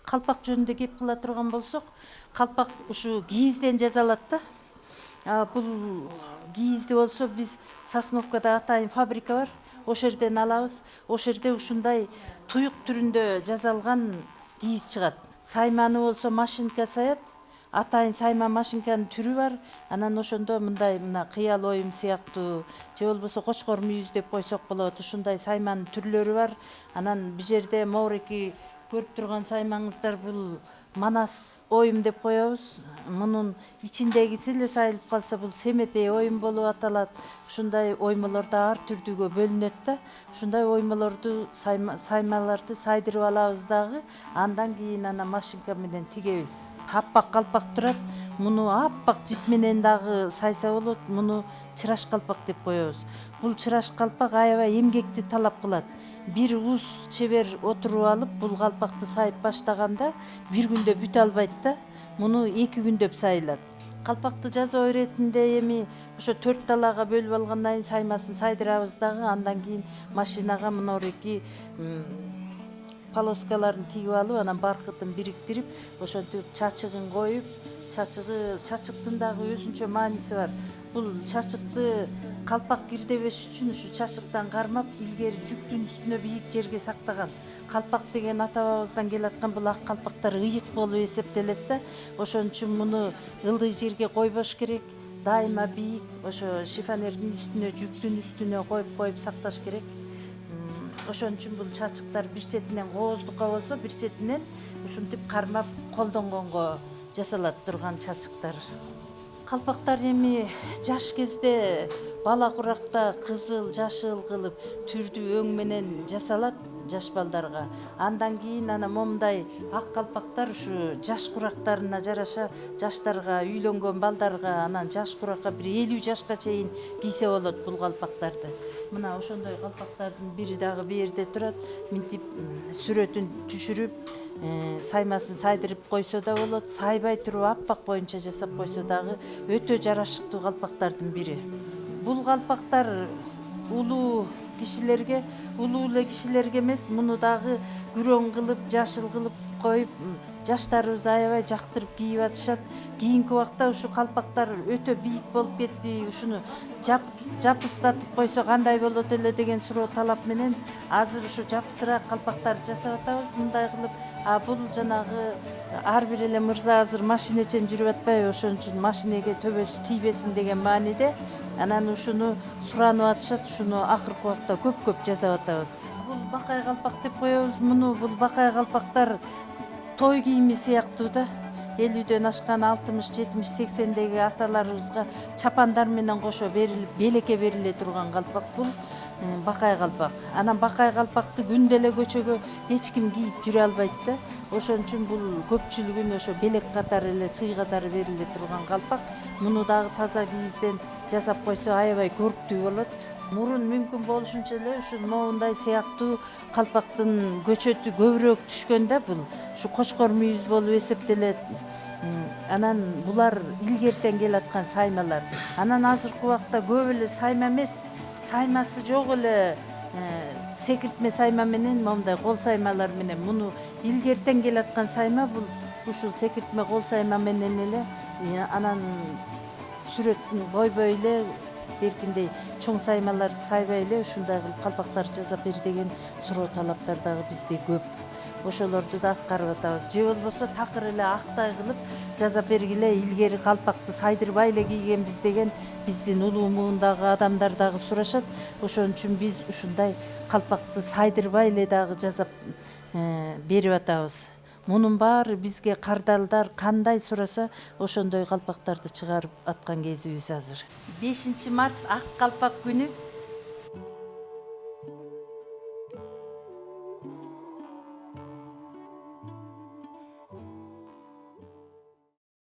Калпак жөнүндө кеп кыла турган болсок, калпак ушу кийизден жасалат да. Бул кийизди болсо биз Сосновкада атайын фабрика бар. Ошол жерден алабыз. Ошол жерде ушундай туюк түрүндө жасалган кийиз чыгат. Сайманы болсо машинка саят. Атайын сайма машинканын түрү бар. Анан ошондо мындай мына кыял оюм сыяктуу же болбосо кочкор мүйүз деп койсок болот. Ушундай сайманын түрлөрү бар. Анан бул жерде могуреки көрүп турган саймаңыздар бул манас оюм деп коебуз. Мунун ичиндегиси эле сайылып калса бул семетей оюм болуп аталат. Ушундай оймолор да ар түрдүүгө бөлүнөт да. Ушундай оймолорду саймаларды сайдырып алабыз дагы. Андан кийин ана машинка менен тигебиз. Аппак калпак турат. Муну аппак жип менен дагы сайса болот. Муну чыраш калпак деп коебуз. Бул чыраш калпак аябай эмгекти талап кылат. Бир уз чебер отуруп алып, бул калпакты сайып баштаганда бир күндө бүтө албайт да. Муну 2 күндөп сайылат. Калпакты жасоо иретинде эми ошо 4 талаага бөлүп алгандан кийин саймасын сайдырабыз дагы. Андан кийин машинага мынореки полоскаларын тигип алып, анан баркытын бириктирип, ошентип чачыгын коюп, чачыктын дагы өзүнчө мааниси бар. Бул чачыкты калпак кирдебеш үчүн ушу чачыктан кармап, илгери жүктүн үстүнө бийик жерге сактаган. Калпак деген ата бабабыздан келаткан бул ак калпактар ыйык болуп эсептелет да. Ошон үчүн муну ылдый жерге койбош керек. Дайыма бийик, ошо шифонердин үстүнө, жүктүн үстүнө коюп сакташ керек. Ошон үчүн бул чачыктар бир четинен кооздукка болсо, бир четинен ушинтип кармап колдонгонго жасалат турган чачыктар. Калпактар эми жаш кезде бала куракта кызыл, жашыл кылып түрдүү өң менен жасалат жаш балдарга. Андан кийин ана момундай ак калпактар ушу жаш курактарына жараша жаштарга, үйлөнгөн балдарга, анан жаш куракка бир 50 жашка чейин кийсе болот бул калпактарды. Мына ошондой калпактардын бири дагы бу жерде турат. Минтип сүрөтүн түшүрүп, саймасын сайдырып койсо да болот. Сайбай туруп аппак боюнча жасап койсо дагы өтө жарашыктуу калпактардын бири. Бул калпактар улуу кишилерге, улуу эле кишилерге эмес, муну дагы күрөң кылып, жашыл кылып коюп, жаштарыбыз аябай жактырып кийип атышат. Кийинки убакта ушу калпактар өтө бийик болуп кетти. Ушуну жапыстатып койсо кандай болот эле деген суроо талап менен азыр ушу жапысыраак калпактарды жасап атабыз мындай кылып. Бул жанагы ар бир эле мырза азыр машинечен жүрүп атпайбы, ошон үчүн машинеге төбөсү тийбесин деген мааниде анан ушуну суранып атышат. Ушуну акыркы убакта көп жасап атабыз. Бул бакай калпак деп коебуз. Бул бакай калпактар той кийими сыяктуу да. 50дөн ашкан 60, 70, 80деги аталарыбызга чапандар менен кошо берилип, белекке бериле турган калпак бул бакай калпак. Анан бакай калпакты күндө эле көчөгө эч ким кийип жүрө албайт да. Ошон үчүн бул көпчүлүгүн ошо белек катары эле, сый катары бериле турган калпак. Муну дагы таза кийизден жасап койсо аябай көрктүү болот. Мурун мүмкүн болушунча эле ушу моундай сыяктуу калпактын көчөтү көбүрөөк түшкөндө бул ушу кочкор мүйүз болуп эсептелет. Анан булар илгертен келаткан саймалар. Анан азыркы убакта көп эле сайма эмес, саймасы жок эле секиртме сайма менен, моундай кол саймалар менен муну илгертен келаткан сайма бул ушул секиртме кол сайма менен эле анан сүрөтүн койбой эле эркиндей чоң саймаларды сайбай эле ушундай кылып калпактар жасап бер деген суроо талаптар дагы бизде көп. Ошолорду да аткарып атабыз. Же болбосо такыр эле актай кылып жасап бергиле, илгери калпакты сайдырбай эле кийгенбиз деген биздин улуу муундагы адамдар дагы сурашат. Ошон үчүн биз ушундай калпакты сайдырбай эле дагы жасап берип атабыз. Мунун баары бизге кардалдар кандай сураса ошондой калпактарды чыгарып аткан кезибиз азыр. 5 март ак калпак күнү.